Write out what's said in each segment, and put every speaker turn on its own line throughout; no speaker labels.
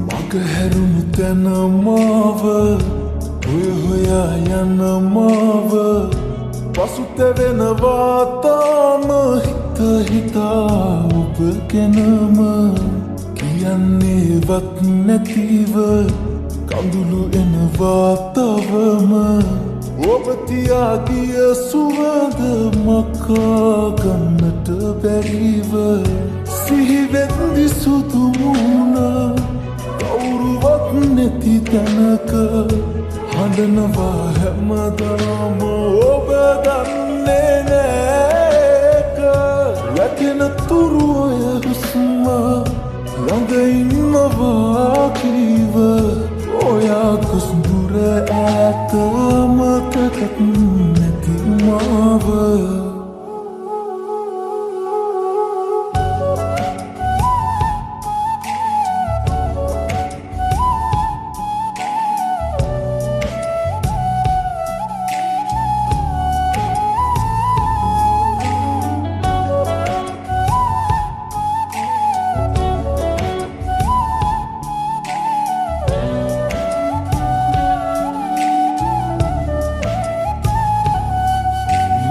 Makaharunu tena maava hoya hoya yana maava Pasutevena tama hita hita ඔබ ගැනම කියන්නේවත් නැතිව කඳුළු එනවා තවම ඔබ තියා ගිය සුවඳ මකා ගන්නට බැරිව සිහිවෙද්දි සුදු මුණ කවුරුවත් නැති තැනක හඬනවා හැමදාම ඔබ දන්නේ නෑක වැටෙන තුරු ඔය හුස්ම ළඟ ඉන්නවා කීව ඔයා කුස්දුර ඈත මතකත් නැති මාව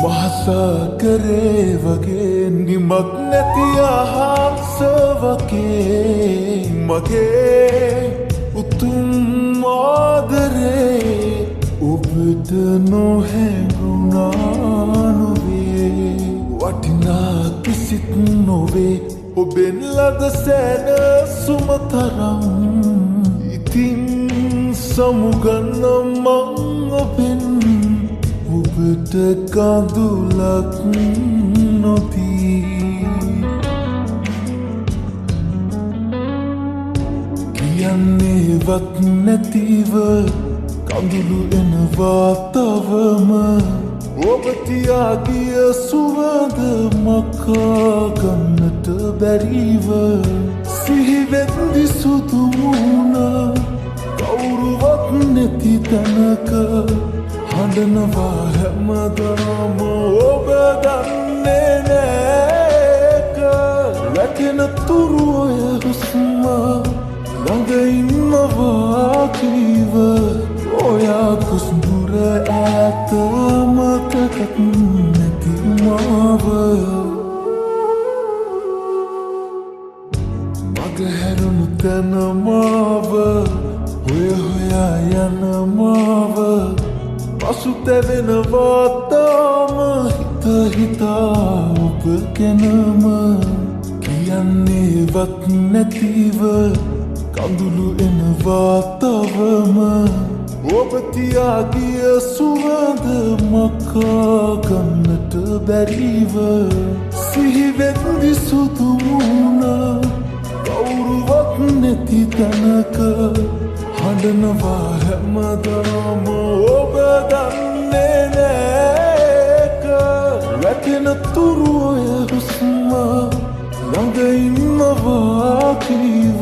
මහසාගරේ වගේ නිමක් නැති අහස වගේ මගේ උතුම් ආදරේ ඔබට නොහැඟුණා නොවේ වටිනා කිසිත් නොවේ ඔබෙන් ලද සැනසුම තරම් ඉතින් සමුගන්න මං ඔබෙන් ඔබට කඳුලක් නොදී කියන්නේවත් නැතිව කඳුළු එනවා තවම ඔබ තියා ගිය සුවඳ මකා ගන්නට බැරිව සිහිවෙද්දි සුදු මුණ කවුරුවත් නැති තැනක හඬනවා හැමදාම ඔබ දන්නේ නෑක වැටෙන තුරු ඔය හුස්ම ළඟ ඉන්නවා කීව ඔයා කුස්දුර ඈත මතකත් නැති මාව මගහැරුණු තැන මාව හොය හොයා යන මාව පසුතැවෙනවා තාම හිත හිතා ඔබ ගැනම කියන්නේවත් නැතිව කඳුළු එනවා තවම ඔබ තියා ගිය සුවඳ මකා ගන්නට බැරිව සිහිවෙද්දි සුදු මුණ කවුරුවත් නැති තැනක හඬනවා හැමදාම ඔබ දන්නේ නෑක වැටෙන තුරු ඔය හුස්ම ළඟ ඉන්නවා කීව